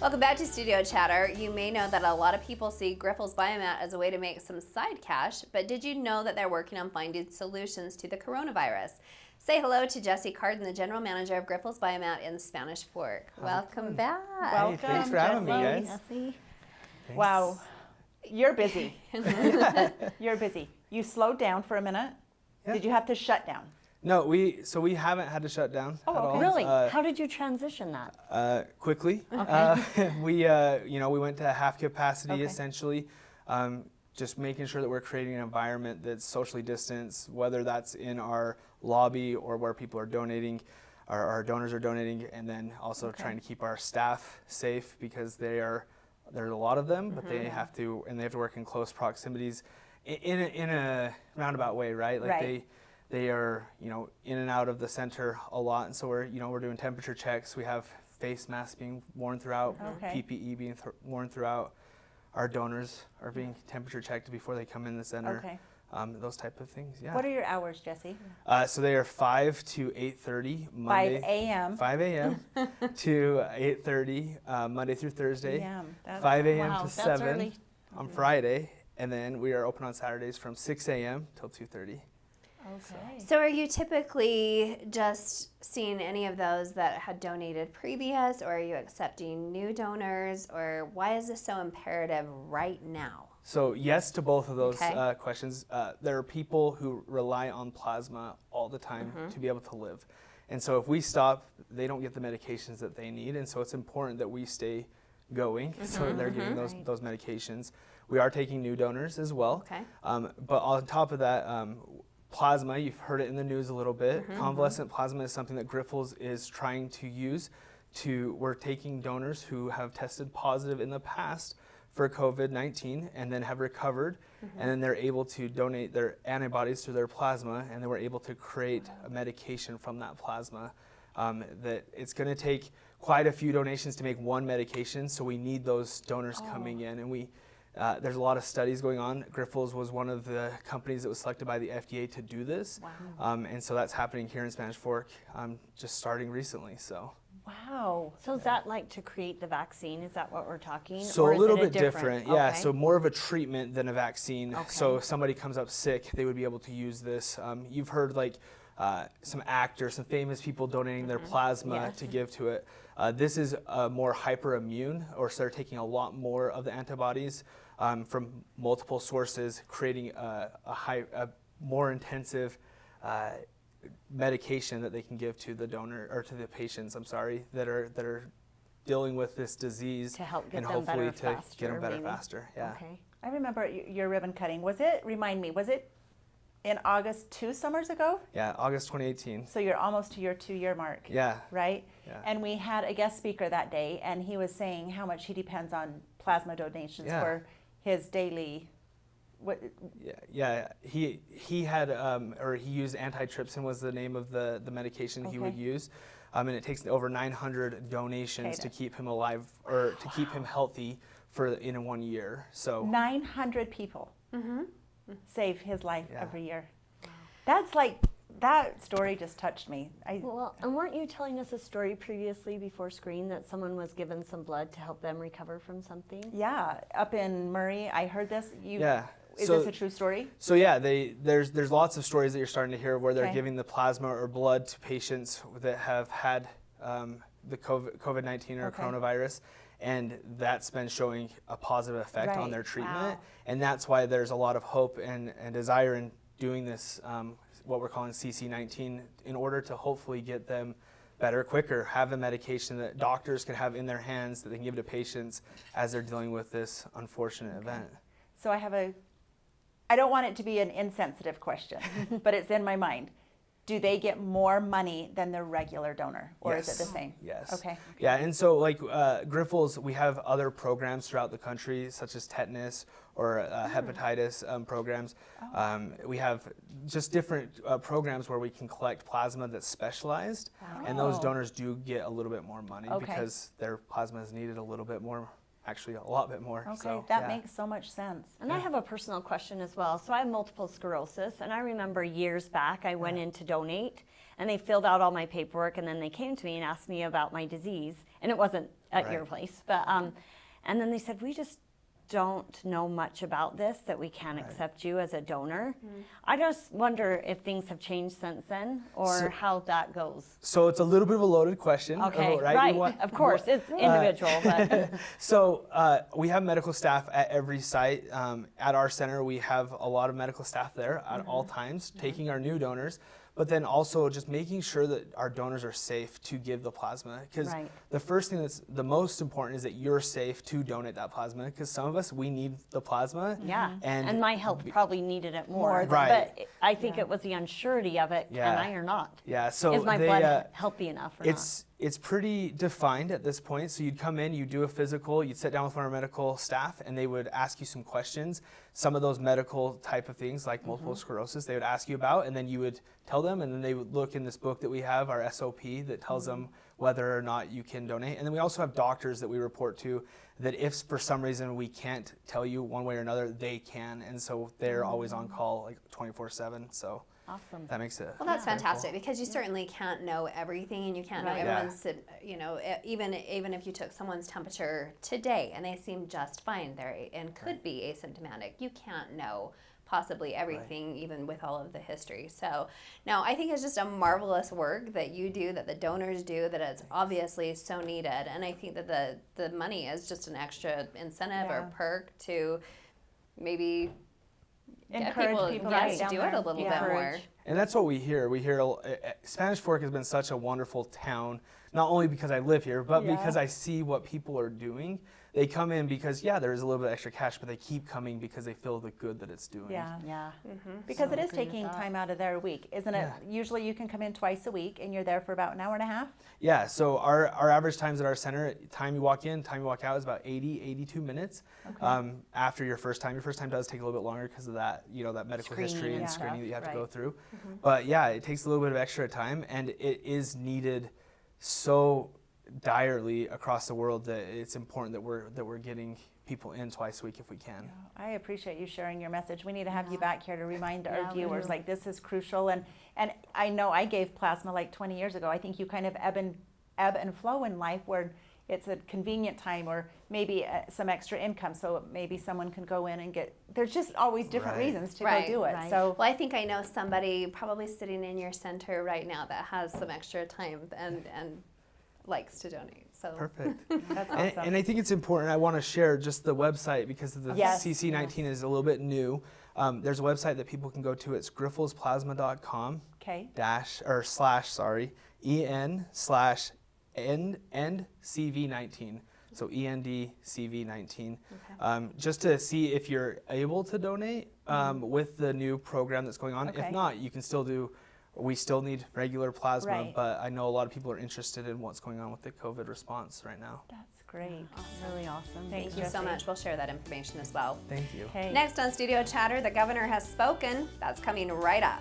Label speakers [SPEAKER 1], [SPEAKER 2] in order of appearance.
[SPEAKER 1] Welcome back to Studio Chatter. You may know that a lot of people see Grifols Biomat as a way to make some side cash, but did you know that they're working on finding solutions to the coronavirus? Say hello to Jesse Cardon, the general manager of Grifols Biomat in Spanish Fork. Welcome back.
[SPEAKER 2] Welcome,
[SPEAKER 3] thanks for having me, guys.
[SPEAKER 2] Jesse.
[SPEAKER 3] Thanks.
[SPEAKER 2] Wow, you're busy. You're busy. You slowed down for a minute.
[SPEAKER 3] Yeah.
[SPEAKER 2] Did you have to shut down?
[SPEAKER 3] No, we haven't had to shut down at all.
[SPEAKER 4] Really? How did you transition that?
[SPEAKER 3] Quickly.
[SPEAKER 4] Okay.
[SPEAKER 3] We went to half capacity
[SPEAKER 2] Okay.
[SPEAKER 3] essentially, just making sure that we're creating an environment that's socially distanced, whether that's in our lobby or where people are donating, our donors are donating, and then also trying to keep our staff safe because there's a lot of them, but they have to work in close proximities in a roundabout way, right? Like they are, in and out of the center a lot, and so we're doing temperature checks. We have face masks being worn throughout, PPE being worn throughout. Our donors are being temperature checked before they come in the center.
[SPEAKER 2] Okay.
[SPEAKER 3] Those type of things. Yeah.
[SPEAKER 2] What are your hours, Jesse?
[SPEAKER 3] So they are 5 to 8:30 Monday.
[SPEAKER 2] 5 a.m.
[SPEAKER 3] 5 a.m. to 8:30 Monday through Thursday.
[SPEAKER 2] A.m.
[SPEAKER 3] 5 a.m.
[SPEAKER 4] Wow,
[SPEAKER 3] to
[SPEAKER 4] that's
[SPEAKER 3] 7
[SPEAKER 4] early.
[SPEAKER 3] on Friday, and then we are open on Saturdays from 6 a.m. till 2:30.
[SPEAKER 2] Okay.
[SPEAKER 1] So are you typically just seeing any of those that had donated previous, or are you accepting new donors, or why is this so imperative right now?
[SPEAKER 3] So yes to both of those
[SPEAKER 1] Okay.
[SPEAKER 3] questions. There are people who rely on plasma all the time to be able to live. And so if we stop, they don't get the medications that they need. And so it's important that we stay going so that they're getting those medications. We are taking new donors as well.
[SPEAKER 1] Okay.
[SPEAKER 3] But on top of that, plasma, you've heard it in the news a little bit. Convalescent plasma is something that Grifols is trying to use. We're taking donors who have tested positive in the past for COVID-19 and then have recovered, and then they're able to donate their antibodies to their plasma, and then we're able to create a medication from that plasma. That it's going to take quite a few donations to make one medication, so we need those donors coming in, and there's a lot of studies going on. Grifols was one of the companies that was selected by the FDA to do this, and so that's happening here in Spanish Fork, just starting recently. So.
[SPEAKER 2] Wow.
[SPEAKER 4] So is that like to create the vaccine? Is that what we're talking?
[SPEAKER 3] So
[SPEAKER 4] or
[SPEAKER 3] a
[SPEAKER 4] is
[SPEAKER 3] little
[SPEAKER 4] it
[SPEAKER 3] bit different, yeah.
[SPEAKER 4] Okay.
[SPEAKER 3] So more of a treatment than a vaccine.
[SPEAKER 4] Okay.
[SPEAKER 3] So if somebody comes up sick, they would be able to use this. You've heard like some actors, some famous people donating their plasma to give to it. This is more hyperimmune, or so they're taking a lot more of the antibodies from multiple sources, creating a more intensive medication that they can give to the donor or to the patients. that are dealing with this disease
[SPEAKER 4] To help get
[SPEAKER 3] and
[SPEAKER 4] them
[SPEAKER 3] hopefully
[SPEAKER 4] better
[SPEAKER 3] to
[SPEAKER 4] faster,
[SPEAKER 3] get them better
[SPEAKER 4] maybe.
[SPEAKER 3] faster. Yeah.
[SPEAKER 4] Okay.
[SPEAKER 2] I remember your ribbon cutting. Remind me, was it in August 2 summers ago?
[SPEAKER 3] Yeah. August 2018.
[SPEAKER 2] So you're almost to your 2-year mark.
[SPEAKER 3] Yeah.
[SPEAKER 2] Right?
[SPEAKER 3] Yeah.
[SPEAKER 2] And we had a guest speaker that day, and he was saying how much he depends on plasma donations
[SPEAKER 3] Yeah.
[SPEAKER 2] for his daily.
[SPEAKER 3] Yeah. He had or he used antitrypsin was the name of the medication he would
[SPEAKER 2] Okay.
[SPEAKER 3] use, and it takes over 900 donations to keep him alive or to keep him healthy in 1 year. So
[SPEAKER 2] 900 people save his life
[SPEAKER 3] Yeah.
[SPEAKER 2] every year. That's like, that story just touched me.
[SPEAKER 4] Well, and weren't you telling us a story previously before screen that someone was given some blood to help them recover from something?
[SPEAKER 2] Yeah, up in Murray, I heard this.
[SPEAKER 3] Yeah.
[SPEAKER 2] Is
[SPEAKER 3] So-
[SPEAKER 2] this a true story?
[SPEAKER 3] So yeah, there's lots of stories that you're starting to hear where they're
[SPEAKER 2] Okay.
[SPEAKER 3] giving the plasma or blood to patients that have had the COVID-19 or
[SPEAKER 2] Okay.
[SPEAKER 3] coronavirus, and that's been showing a positive effect on
[SPEAKER 2] Right.
[SPEAKER 3] their treatment.
[SPEAKER 2] Wow.
[SPEAKER 3] And that's why there's a lot of hope and desire in doing this, what we're calling CC19, in order to hopefully get them better quicker, have a medication that doctors can have in their hands that they can give to patients as they're dealing with this unfortunate event.
[SPEAKER 2] So I don't want it to be an insensitive question, but it's in my mind. Do they get more money than the regular donor, or is it the same?
[SPEAKER 3] Yes.
[SPEAKER 2] Okay.
[SPEAKER 3] Yeah, and so like Grifols, we have other programs throughout the country, such as tetanus or hepatitis programs. We have just different programs where we can collect plasma that's specialized, and those
[SPEAKER 2] Oh.
[SPEAKER 3] donors do get a little bit more money
[SPEAKER 2] Okay.
[SPEAKER 3] because their plasma is needed a little bit more. actually a lot bit more.
[SPEAKER 2] Okay,
[SPEAKER 3] So,
[SPEAKER 2] that
[SPEAKER 3] yeah.
[SPEAKER 2] makes so much sense.
[SPEAKER 4] And I have a personal question as well. So I have multiple sclerosis, and I remember years back I went in to donate, and they filled out all my paperwork, and then they came to me and asked me about my disease, and it wasn't at your place, but and then they said, we just don't know much about this, that we can't accept you as a donor. I just wonder if things have changed since then, or how that goes.
[SPEAKER 3] So it's a little bit of a loaded question.
[SPEAKER 4] Okay,
[SPEAKER 3] right?
[SPEAKER 4] Of course, it's individual, but
[SPEAKER 3] So we have medical staff at every site. At our center, we have a lot of medical staff there at all times, taking our new donors, but then also just making sure that our donors are safe to give the plasma. Because the first thing that's the most important is that you're safe to donate that plasma, because some of us, we need the plasma.
[SPEAKER 4] yeah, and my health probably needed it more.
[SPEAKER 3] Right.
[SPEAKER 4] But I think it was the unsurety of it, can I or not?
[SPEAKER 3] Yeah, so
[SPEAKER 4] Is my blood healthy enough or not?
[SPEAKER 3] It's pretty defined at this point. So you'd come in, you'd do a physical, you'd sit down with one of our medical staff, and they would ask you some questions. Some of those medical type of things, like multiple sclerosis, they would ask you about, and then you would tell them, and then they would look in this book that we have, our SOP, that tells them whether or not you can donate. And then we also have doctors that we report to that if for some reason we can't tell you one way or another, they can. And so they're always on call, like 24/7. So.
[SPEAKER 4] Awesome.
[SPEAKER 3] That makes it.
[SPEAKER 1] Well, that's fantastic, because you certainly can't know everything, and you can't know everyone's, even if you took someone's temperature today and they seem just fine there and could be asymptomatic, you can't know possibly everything, even with all of the history. So now I think it's just a marvelous work that you do, that the donors do, that it's obviously so needed. And I think that the money is just an extra incentive or perk to maybe
[SPEAKER 2] Encourage people
[SPEAKER 1] to
[SPEAKER 2] down
[SPEAKER 1] do
[SPEAKER 2] there.
[SPEAKER 1] it a little bit more.
[SPEAKER 3] And that's what we hear. We hear Spanish Fork has been such a wonderful town, not only because I live here, but because I see what people are doing. They come in because, there is a little bit of extra cash, but they keep coming because they feel the good that it's doing.
[SPEAKER 2] Yeah. Because it is taking time out of their week, isn't it? Usually you can come in twice a week, and you're there for about an hour and a half?
[SPEAKER 3] Yeah, so our average times at our center, time you walk in, time you walk out is about 82 minutes. After your first time does take a little bit longer because of that, that medical history and screening that you have to go through. But it takes a little bit of extra time, and it is needed so direly across the world that it's important that we're getting people in twice a week if we can.
[SPEAKER 2] I appreciate you sharing your message. We need to have you back here to remind our viewers, like, this is crucial. And I know I gave plasma like 20 years ago. I think you kind of ebb and flow in life, where it's a convenient time, or maybe some extra income, so maybe someone can go in and get. There's just always different reasons to go do it. So,
[SPEAKER 1] well, I think I know somebody probably sitting in your center right now that has some extra time and likes to donate. So
[SPEAKER 3] perfect.
[SPEAKER 2] That's awesome.
[SPEAKER 3] And I think it's important. I want to share just the website, because the CC19 is a little bit new. There's a website that people can go to. It's grifolsplasma.com /en/CV19. So ENDCV19. Just to see if you're able to donate with the new program that's going on. If not, you can still do. We still need regular plasma, but I know a lot of people are interested in what's going on with the COVID response right now.
[SPEAKER 2] That's great.
[SPEAKER 4] Really awesome.
[SPEAKER 1] Thank you so much. We'll share that information as well.
[SPEAKER 3] Thank you.
[SPEAKER 2] Okay.
[SPEAKER 1] Next on Studio Chatter, the governor has spoken. That's coming right up.